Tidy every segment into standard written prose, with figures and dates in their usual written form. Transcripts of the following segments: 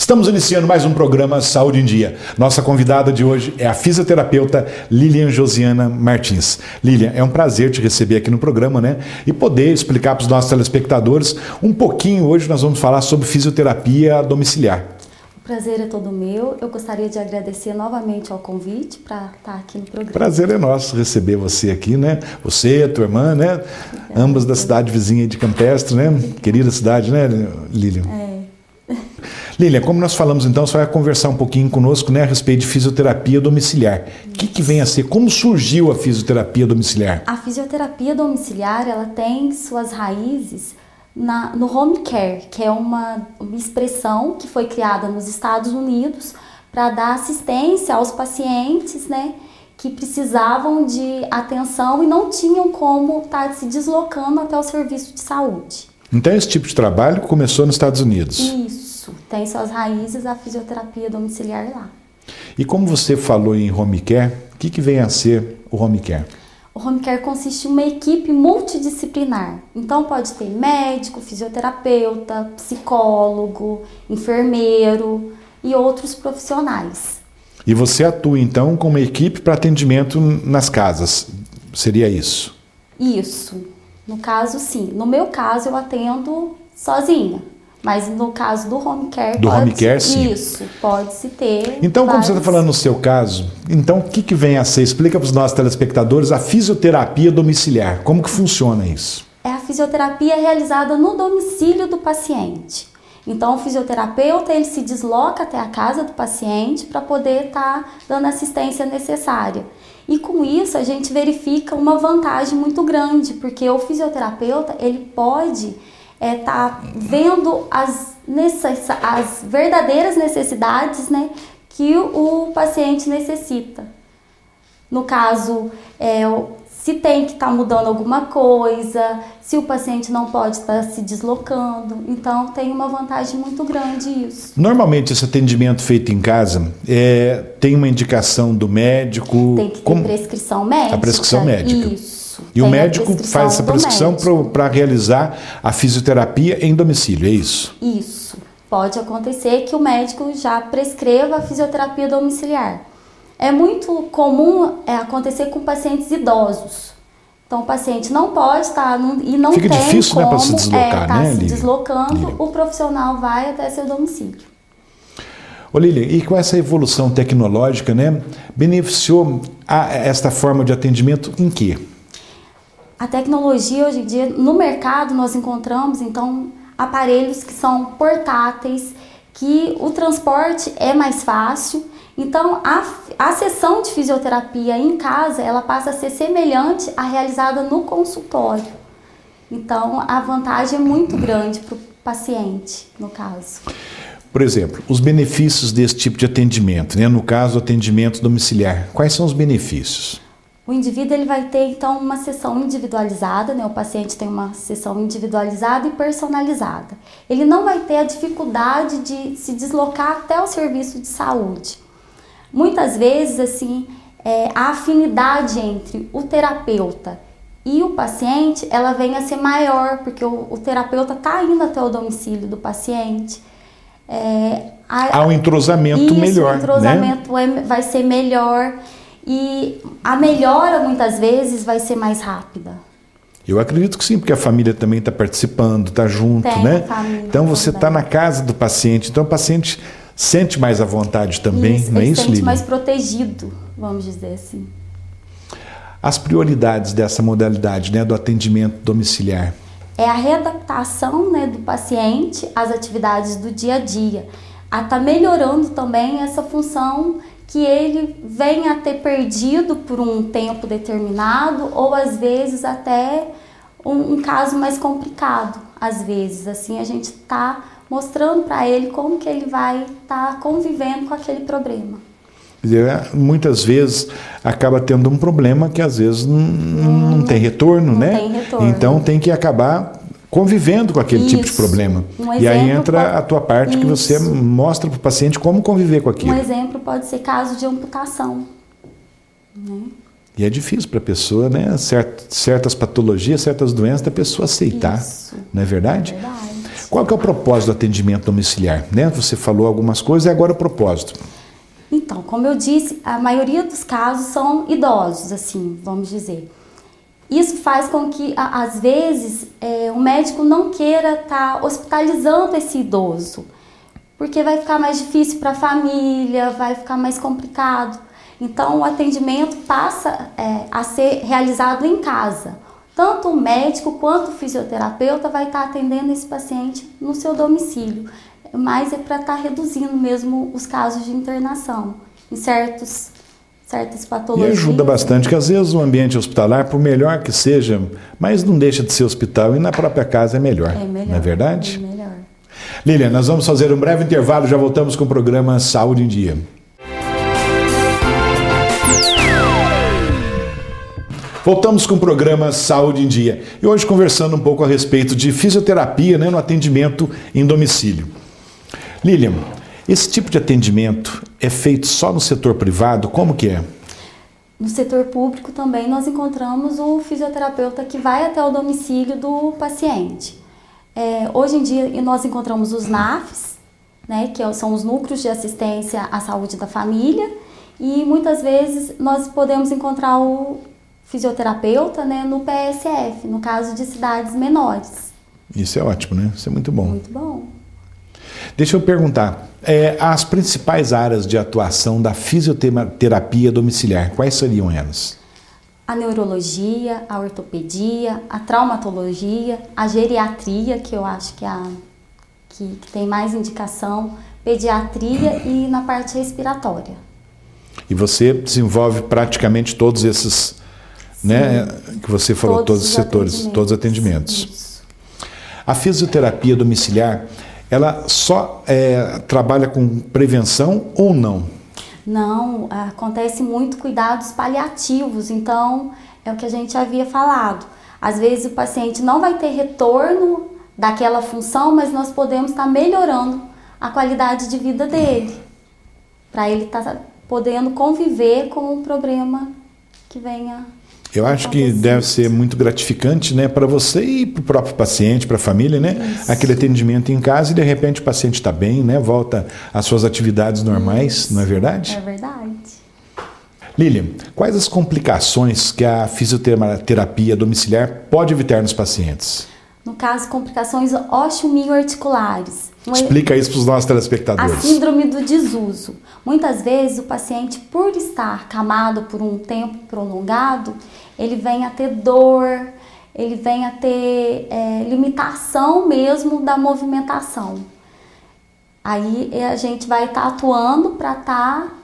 Estamos iniciando mais um programa Saúde em Dia. Nossa convidada de hoje é a fisioterapeuta Lilian Josiana Martins. Lilian, é um prazer te receber aqui no programa, né? E poder explicar para os nossos telespectadores um pouquinho. Hoje nós vamos falar sobre fisioterapia domiciliar. O prazer é todo meu. Eu gostaria de agradecer novamente ao convite para estar aqui no programa. Prazer é nosso receber você aqui, né? Você, a tua irmã, né? Ambas da cidade vizinha de Campestre, né? Querida cidade, né, Lilian? Lilian, como nós falamos então, você vai conversar um pouquinho conosco, né, a respeito de fisioterapia domiciliar. O que vem a ser? Como surgiu a fisioterapia domiciliar? A fisioterapia domiciliar, ela tem suas raízes no home care, que é uma expressão que foi criada nos Estados Unidos para dar assistência aos pacientes, né, que precisavam de atenção e não tinham como estar se deslocando até o serviço de saúde. Então esse tipo de trabalho começou nos Estados Unidos? Isso, tem suas raízes a fisioterapia domiciliar lá. E como você falou em home care, o que vem a ser o home care? O home care consiste em uma equipe multidisciplinar. Então pode ter médico, fisioterapeuta, psicólogo, enfermeiro e outros profissionais. E você atua então com uma equipe para atendimento nas casas, seria isso? Isso. No caso, sim. No meu caso, eu atendo sozinha. Mas no caso do home care, home care, sim. Isso, pode-se ter. Então, como você está falando no seu caso, então o que vem a ser? Explica para os nossos telespectadores a fisioterapia domiciliar. Como que funciona isso? É a fisioterapia realizada no domicílio do paciente. Então, o fisioterapeuta, ele se desloca até a casa do paciente para poder estar dando a assistência necessária. E com isso, a gente verifica uma vantagem muito grande, porque o fisioterapeuta, ele pode estar vendo as verdadeiras necessidades, né, que o paciente necessita. No caso, se tem que estar mudando alguma coisa, se o paciente não pode estar se deslocando. Então, tem uma vantagem muito grande isso. Normalmente, esse atendimento feito em casa tem uma indicação do médico? Tem que ter prescrição médica. A prescrição médica. Isso. E o médico faz essa prescrição para realizar a fisioterapia em domicílio, é isso? Isso. Pode acontecer que o médico já prescreva a fisioterapia domiciliar. É muito comum acontecer com pacientes idosos. Então, o paciente não pode estar e não Fica tem difícil, como para se deslocar, estar né, se Lilian? deslocando, o profissional vai até seu domicílio. Ô Lilian, e com essa evolução tecnológica, né, beneficiou esta forma de atendimento em quê? A tecnologia, hoje em dia, no mercado, nós encontramos, então, aparelhos que são portáteis, que o transporte é mais fácil. Então, a sessão de fisioterapia em casa, ela passa a ser semelhante à realizada no consultório. Então, a vantagem é muito grande para o paciente, no caso. Por exemplo, os benefícios desse tipo de atendimento, né? No caso, atendimento domiciliar, quais são os benefícios? O indivíduo ele vai ter, então, uma sessão individualizada, né? O paciente tem uma sessão individualizada e personalizada. Ele não vai ter a dificuldade de se deslocar até o serviço de saúde. Muitas vezes, assim, a afinidade entre o terapeuta e o paciente, ela vem a ser maior, porque o terapeuta está indo até o domicílio do paciente. Há um entrosamento melhor, o entrosamento, né? Vai ser melhor e a melhora, muitas vezes, vai ser mais rápida. Eu acredito que sim, porque a família também está participando, está junto, né? Então você está na casa do paciente, então o paciente sente mais à vontade também, não é isso, Lilian? Sente mais protegido, vamos dizer assim. As prioridades dessa modalidade, né, do atendimento domiciliar? É a readaptação, né, do paciente às atividades do dia a dia. Está melhorando também essa função que ele venha a ter perdido por um tempo determinado ou às vezes até um caso mais complicado. Às vezes, assim, a gente está mostrando para ele como que ele vai estar convivendo com aquele problema. Quer dizer, muitas vezes acaba tendo um problema que às vezes não tem retorno, né? Não tem retorno. Então tem que acabar convivendo com aquele tipo de problema. E aí entra a tua parte que você mostra para o paciente como conviver com aquilo. Um exemplo pode ser caso de amputação, né? E é difícil para a pessoa, né? Certas patologias, certas doenças, da pessoa aceitar. Isso. Não é verdade? É verdade. Qual que é o propósito do atendimento domiciliar? Né? Você falou algumas coisas e agora o propósito. Então, como eu disse, a maioria dos casos são idosos, assim, vamos dizer. Isso faz com que, às vezes, o médico não queira estar hospitalizando esse idoso, porque vai ficar mais difícil para a família, vai ficar mais complicado. Então, o atendimento passa a ser realizado em casa. Tanto o médico quanto o fisioterapeuta vai estar atendendo esse paciente no seu domicílio. Mas é para estar reduzindo mesmo os casos de internação em certas patologias. E ajuda bastante, que às vezes o ambiente hospitalar, por melhor que seja, mas não deixa de ser hospital e na própria casa é melhor. Não é verdade? É melhor. Lilian, nós vamos fazer um breve intervalo, já voltamos com o programa Saúde em Dia. Voltamos com o programa Saúde em Dia. E hoje conversando um pouco a respeito de fisioterapia, né, no atendimento em domicílio. Lilian, esse tipo de atendimento é feito só no setor privado? Como que é? No setor público também nós encontramos o fisioterapeuta que vai até o domicílio do paciente. Hoje em dia nós encontramos os NAFs, né, que são os Núcleos de Assistência à Saúde da Família, e muitas vezes nós podemos encontrar o fisioterapeuta, né, no PSF, no caso de cidades menores. Isso é ótimo, né? Isso é muito bom. Muito bom. Deixa eu perguntar, as principais áreas de atuação da fisioterapia domiciliar, quais seriam elas? A neurologia, a ortopedia, a traumatologia, a geriatria, que eu acho que é a que tem mais indicação, pediatria e na parte respiratória. E você desenvolve praticamente todos esses, né, que você falou, todos os setores, todos os atendimentos. Isso. A fisioterapia domiciliar, ela só trabalha com prevenção ou não? Não, acontece muito cuidados paliativos, então é o que a gente havia falado. Às vezes o paciente não vai ter retorno daquela função, mas nós podemos estar melhorando a qualidade de vida dele, para ele estar podendo conviver com o problema que venha. Eu acho que deve ser muito gratificante, né, para você e para o próprio paciente, para a família, né? Isso. Aquele atendimento em casa e de repente o paciente está bem, né? Volta às suas atividades normais, isso. Não é verdade? É verdade. Lilian, quais as complicações que a fisioterapia domiciliar pode evitar nos pacientes? No caso, complicações osteomioarticulares. Explica isso para os nossos telespectadores. A síndrome do desuso. Muitas vezes o paciente, por estar acamado por um tempo prolongado, ele vem a ter dor, ele vem a ter limitação mesmo da movimentação. Aí a gente vai estar atuando para estar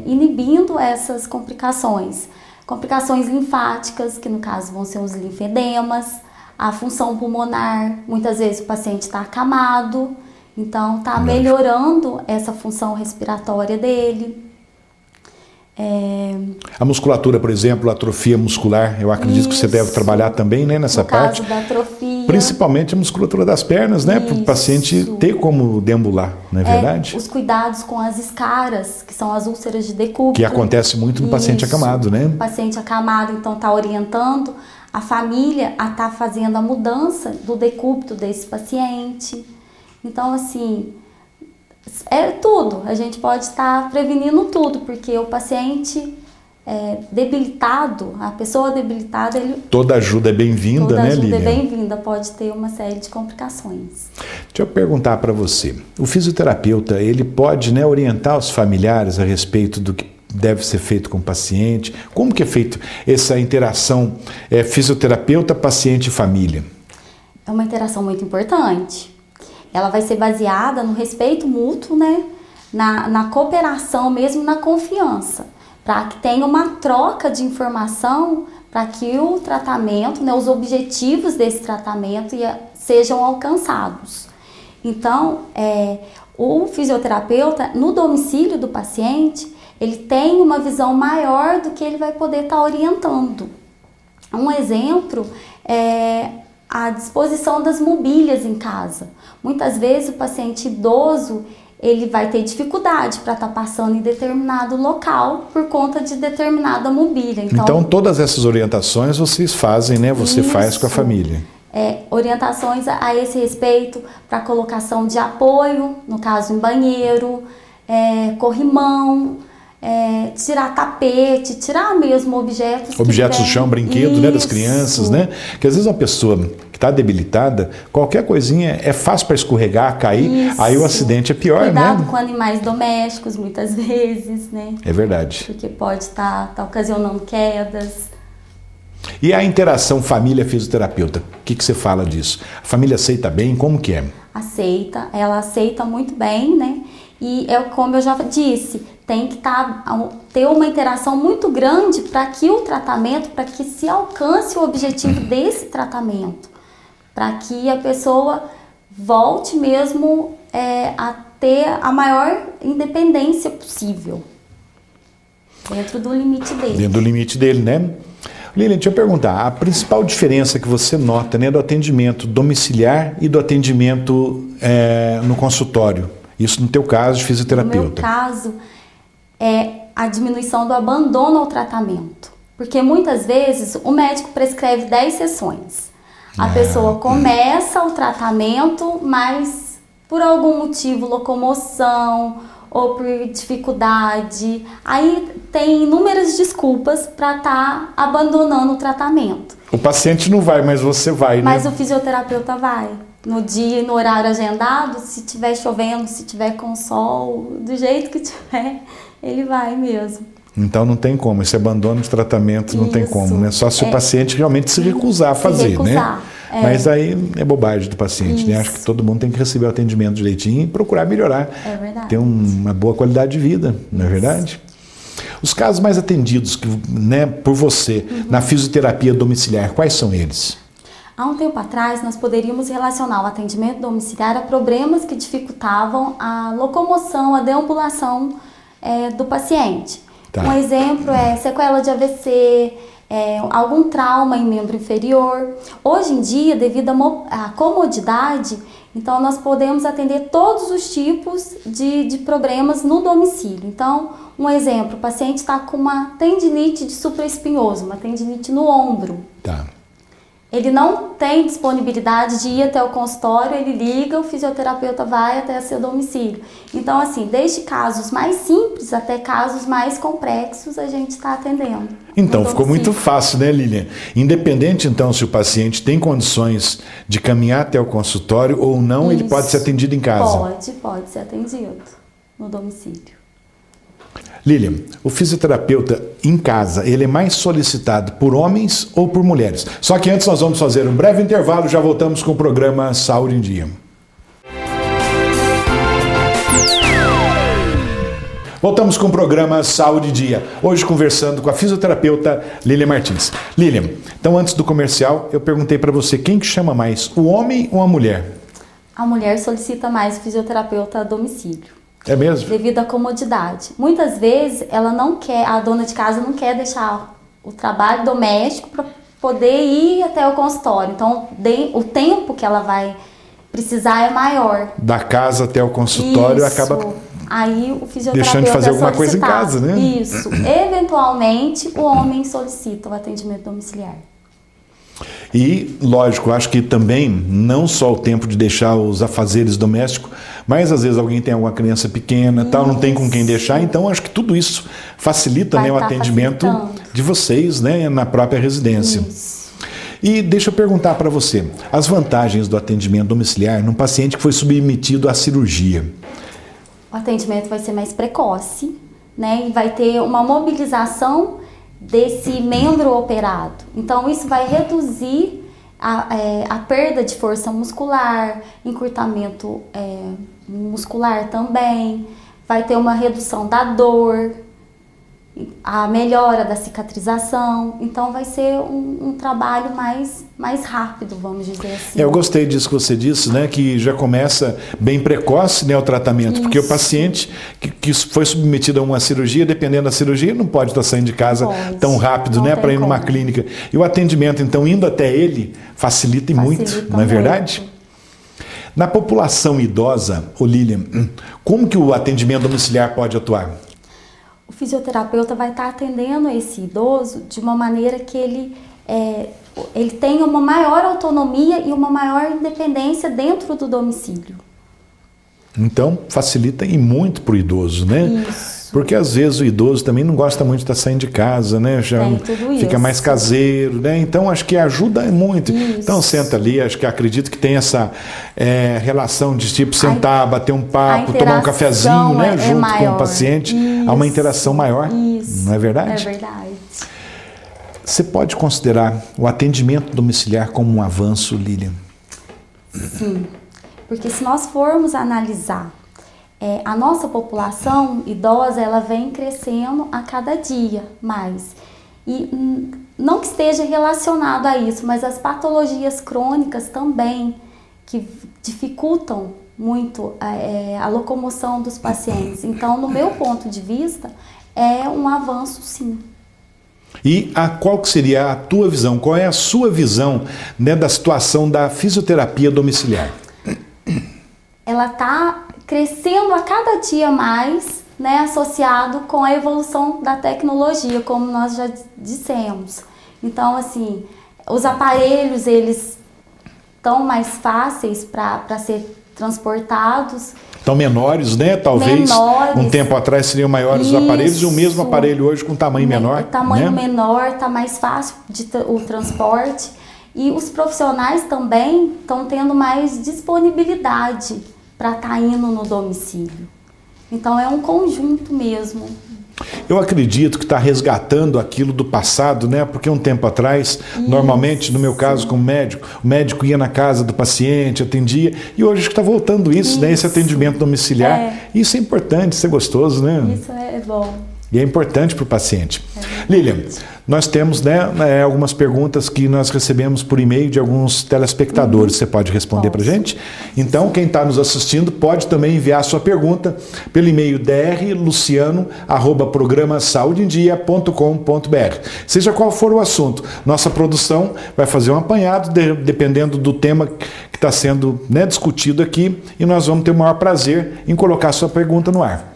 inibindo essas complicações. Complicações linfáticas, que no caso vão ser os linfedemas, a função pulmonar, muitas vezes o paciente está acamado, então está melhorando essa função respiratória dele. A musculatura, por exemplo, a atrofia muscular, eu acredito que você deve trabalhar também, né, nessa parte. No caso da atrofia. Principalmente a musculatura das pernas, né, para o paciente ter como deambular, não é verdade? Os cuidados com as escaras, que são as úlceras de decúbito. Que acontece muito no paciente acamado, né? O paciente acamado, então, está orientando a família a estar fazendo a mudança do decúbito desse paciente. Então, assim, é tudo. A gente pode estar prevenindo tudo, porque o paciente debilitado, a pessoa debilitada, toda ajuda é bem-vinda, né, Lilian? Toda ajuda é bem-vinda, pode ter uma série de complicações. Deixa eu perguntar para você. O fisioterapeuta, ele pode, né, orientar os familiares a respeito do que deve ser feito com o paciente? Como que é feito essa interação fisioterapeuta, paciente e família? É uma interação muito importante. Ela vai ser baseada no respeito mútuo, né? Na cooperação mesmo, na confiança, para que tenha uma troca de informação, para que o tratamento, né, os objetivos desse tratamento sejam alcançados. Então, o fisioterapeuta, no domicílio do paciente, ele tem uma visão maior do que ele vai poder estar orientando. Um exemplo é a disposição das mobílias em casa. Muitas vezes o paciente idoso, ele vai ter dificuldade para estar passando em determinado local por conta de determinada mobília. Então todas essas orientações vocês fazem, né? Você faz com a família. orientações a esse respeito para colocação de apoio, no caso em banheiro, corrimão, tirar tapete, tirar mesmo objetos do chão, brinquedos, né, das crianças, né? Porque às vezes uma pessoa que está debilitada, qualquer coisinha é fácil para escorregar, cair, aí o acidente é pior, Cuidado, né? com animais domésticos, muitas vezes, né? É verdade. Porque pode estar ocasionando quedas. E a interação família-fisioterapeuta, o que você fala disso? A família aceita bem? Como que é? Aceita, ela aceita muito bem, né? E como eu já disse, tem que ter uma interação muito grande para que o tratamento, para que se alcance o objetivo desse tratamento, para que a pessoa volte mesmo a ter a maior independência possível, dentro do limite dele. Dentro do limite dele, né? Lilian, deixa eu perguntar, a principal diferença que você nota, né, do atendimento domiciliar e do atendimento no consultório, isso no teu caso de fisioterapeuta? No meu caso, é a diminuição do abandono ao tratamento, porque muitas vezes o médico prescreve 10 sessões, a pessoa começa o tratamento, mas por algum motivo, locomoção ou por dificuldade, aí tem inúmeras desculpas para estar abandonando o tratamento. O paciente não vai, mas você vai, né? Mas o fisioterapeuta vai. No dia e no horário agendado, se tiver chovendo, se tiver com sol, do jeito que tiver, ele vai mesmo. Então não tem como, esse abandono de tratamento não tem como, né? Só se o paciente realmente se recusar a fazer, né? Mas aí é bobagem do paciente, né? Acho que todo mundo tem que receber o atendimento direitinho e procurar melhorar. É verdade. Ter uma boa qualidade de vida, não é verdade? Os casos mais atendidos, né, por você, na fisioterapia domiciliar, quais são eles? Há um tempo atrás, nós poderíamos relacionar o atendimento domiciliar a problemas que dificultavam a locomoção, a deambulação do paciente. Tá. Um exemplo é sequela de AVC, algum trauma em membro inferior. Hoje em dia, devido à comodidade, então nós podemos atender todos os tipos de problemas no domicílio. Então, um exemplo, o paciente está com uma tendinite de supraespinhoso, uma tendinite no ombro. Tá. Ele não tem disponibilidade de ir até o consultório, ele liga, o fisioterapeuta vai até seu domicílio. Então, assim, desde casos mais simples até casos mais complexos, a gente está atendendo. Então, ficou muito fácil, né, Lilian? Independente, então, se o paciente tem condições de caminhar até o consultório ou não, ele pode ser atendido em casa? Pode ser atendido no domicílio. Lilian, o fisioterapeuta em casa, ele é mais solicitado por homens ou por mulheres? Só que antes nós vamos fazer um breve intervalo, já voltamos com o programa Saúde em Dia. Voltamos com o programa Saúde em Dia, hoje conversando com a fisioterapeuta Lilian Martins. Lilian, então antes do comercial, eu perguntei para você, quem que chama mais, o homem ou a mulher? A mulher solicita mais o fisioterapeuta a domicílio. É mesmo? Devido à comodidade. Muitas vezes ela não quer, a dona de casa não quer deixar o trabalho doméstico para poder ir até o consultório. Então, o tempo que ela vai precisar é maior. Da casa até o consultório acaba aí o fisioterapeuta deixando de fazer alguma coisa em casa, né? Isso. Eventualmente, o homem solicita o atendimento domiciliar. E, lógico, acho que também, não só o tempo de deixar os afazeres domésticos, mas às vezes alguém tem alguma criança pequena, tal, não tem com quem deixar, então acho que tudo isso facilita, né, o atendimento de vocês, né, na própria residência. Isso. E deixa eu perguntar para você, as vantagens do atendimento domiciliar num paciente que foi submetido à cirurgia? O atendimento vai ser mais precoce, né, e vai ter uma mobilização desse membro operado. Então, isso vai reduzir a perda de força muscular, encurtamento muscular também, vai ter uma redução da dor, a melhora da cicatrização. Então, vai ser um trabalho mais rápido, vamos dizer assim. Eu gostei disso que você disse, né? Que já começa bem precoce, né, o tratamento. Isso. Porque o paciente que foi submetido a uma cirurgia, dependendo da cirurgia, não pode estar saindo de casa tão rápido, né, para ir numa clínica. E o atendimento, então, indo até ele, facilita muito, não é verdade? Na população idosa, Lilian, como que o atendimento domiciliar pode atuar? O fisioterapeuta vai estar atendendo esse idoso de uma maneira que ele ele tenha uma maior autonomia e uma maior independência dentro do domicílio. Então, facilita e muito para o idoso, né? Isso. Porque às vezes o idoso também não gosta muito de estar saindo de casa, né? Já fica mais caseiro, né? Então, acho que ajuda muito. Isso. Então, senta ali, acho que acredito que tem essa relação de tipo sentar, bater um papo, tomar um cafezinho, né? Junto com o paciente. Há uma interação maior, não é verdade? É verdade. Você pode considerar o atendimento domiciliar como um avanço, Lilian? Sim. Porque se nós formos analisar, a nossa população idosa, ela vem crescendo a cada dia mais. E não que esteja relacionado a isso, mas as patologias crônicas também, que dificultam muito a locomoção dos pacientes. Então, no meu ponto de vista, é um avanço, sim. E qual que seria a tua visão? Qual é a sua visão, né, da situação da fisioterapia domiciliar? Ela está crescendo a cada dia mais, né, associado com a evolução da tecnologia, como nós já dissemos. Então, assim, os aparelhos, eles estão mais fáceis para ser transportados. Estão menores, né? Talvez um tempo atrás seriam maiores os aparelhos e o mesmo aparelho hoje com tamanho menor. O tamanho menor, está mais fácil o transporte. E os profissionais também estão tendo mais disponibilidade para estar indo no domicílio. Então é um conjunto mesmo. Eu acredito que está resgatando aquilo do passado, né? Porque um tempo atrás, normalmente, no meu caso como médico, o médico ia na casa do paciente, atendia, e hoje acho que está voltando isso, né? Esse atendimento domiciliar. Isso é importante, isso é gostoso, né? Isso é bom. E é importante para o paciente. Lilian, nós temos, né, algumas perguntas que nós recebemos por e-mail de alguns telespectadores. Você pode responder para a gente? Então, quem está nos assistindo pode também enviar a sua pergunta pelo e-mail drluciano@programasaudeendia.com.br. Seja qual for o assunto, nossa produção vai fazer um apanhado, dependendo do tema que está sendo, né, discutido aqui, e nós vamos ter o maior prazer em colocar a sua pergunta no ar.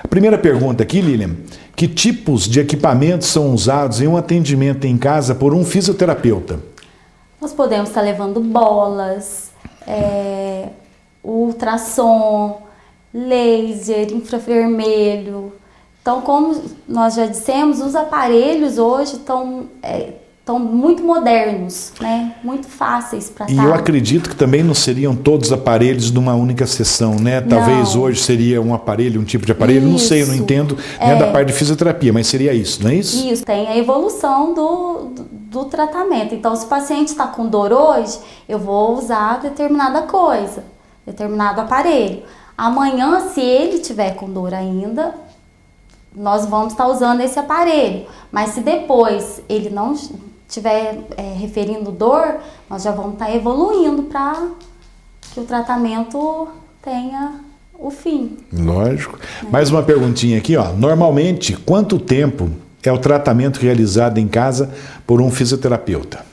A primeira pergunta aqui, Lilian: que tipos de equipamentos são usados em um atendimento em casa por um fisioterapeuta? Nós podemos estar levando bolas, ultrassom, laser, infravermelho. Então, como nós já dissemos, os aparelhos hoje estão muito modernos, né? Muito fáceis para estar. E eu acredito que também não seriam todos aparelhos de uma única sessão, né? Talvez hoje seria um aparelho, um tipo de aparelho, não sei, eu não entendo, né, da parte de fisioterapia, mas seria isso, não é isso? Isso, tem a evolução do tratamento. Então, se o paciente está com dor hoje, eu vou usar determinada coisa, determinado aparelho. Amanhã, se ele tiver com dor ainda, nós vamos estar usando esse aparelho. Mas se depois ele não estiver referindo dor, nós já vamos estar evoluindo para que o tratamento tenha o fim. Lógico. Mais uma perguntinha aqui, ó. Normalmente, quanto tempo é o tratamento realizado em casa por um fisioterapeuta?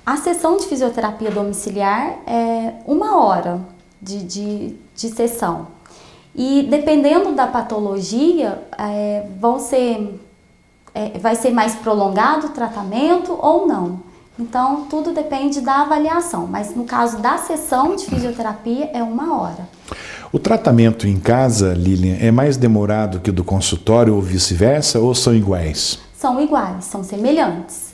A sessão de fisioterapia domiciliar é 1 hora de sessão. E dependendo da patologia, vai ser mais prolongado o tratamento ou não. Então, tudo depende da avaliação. Mas no caso da sessão de fisioterapia, é 1 hora. O tratamento em casa, Lilian, é mais demorado que o do consultório ou vice-versa, ou são iguais? São iguais, são semelhantes.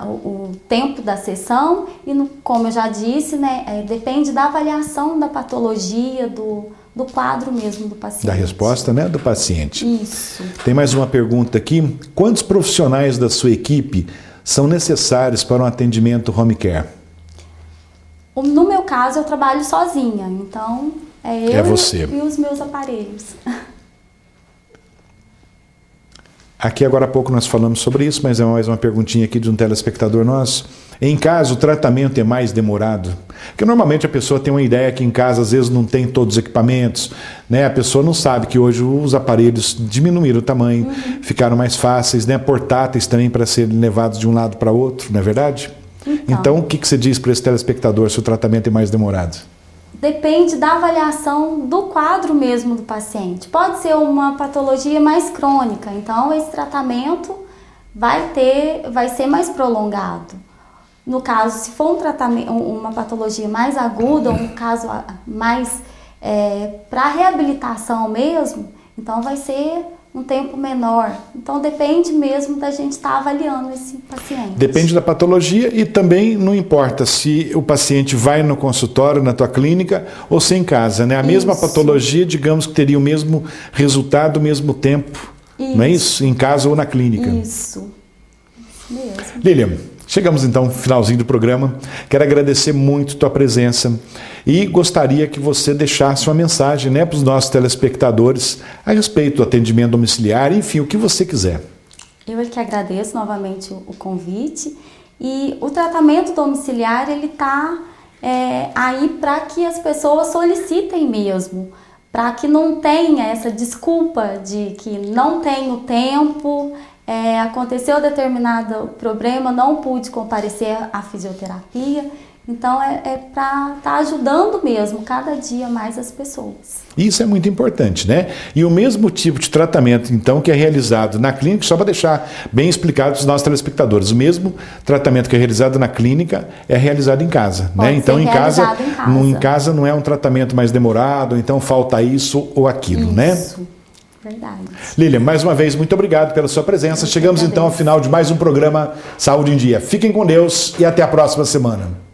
O tempo da sessão e, como eu já disse, né, depende da avaliação da patologia, do quadro mesmo do paciente. Da resposta, né, do paciente. Isso. Tem mais uma pergunta aqui. Quantos profissionais da sua equipe são necessários para um atendimento home care? No meu caso, eu trabalho sozinha, então eu você. E os meus aparelhos. Aqui agora há pouco nós falamos sobre isso, mas é mais uma perguntinha aqui de um telespectador nosso. Em casa o tratamento é mais demorado? Porque normalmente a pessoa tem uma ideia que em casa às vezes não tem todos os equipamentos, né? A pessoa não sabe que hoje os aparelhos diminuíram o tamanho, ficaram mais fáceis, né? Portáteis também para serem levados de um lado para outro, não é verdade? Então o que você diz para esse telespectador se o tratamento é mais demorado? Depende da avaliação do quadro mesmo do paciente. Pode ser uma patologia mais crônica, então esse tratamento vai ser mais prolongado. No caso, se for um tratamento, uma patologia mais aguda, um caso mais para reabilitação mesmo, então vai ser um tempo menor. Então depende mesmo da gente estar avaliando esse paciente. Depende da patologia e também não importa se o paciente vai no consultório, na tua clínica ou se em casa, né? A mesma patologia, digamos que teria o mesmo resultado, o mesmo tempo, não é isso? Em casa ou na clínica. Isso mesmo. Lilian, chegamos então ao finalzinho do programa. Quero agradecer muito tua presença e gostaria que você deixasse uma mensagem, né, para os nossos telespectadores a respeito do atendimento domiciliar, enfim, o que você quiser. Eu que agradeço novamente o convite. E o tratamento domiciliar, ele está aí para que as pessoas solicitem mesmo, para que não tenha essa desculpa de que não tenho tempo, aconteceu determinado problema, não pude comparecer à fisioterapia. Então para estar ajudando mesmo cada dia mais as pessoas. Isso é muito importante, né? E o mesmo tipo de tratamento, então, que é realizado na clínica, só para deixar bem explicado para os nossos telespectadores, o mesmo tratamento que é realizado na clínica é realizado em casa, né? Então, em casa não é um tratamento mais demorado, então falta isso ou aquilo, né? Isso. Verdade. Lilian, mais uma vez, muito obrigado pela sua presença. Chegamos então ao final de mais um programa Saúde em Dia. Fiquem com Deus e até a próxima semana.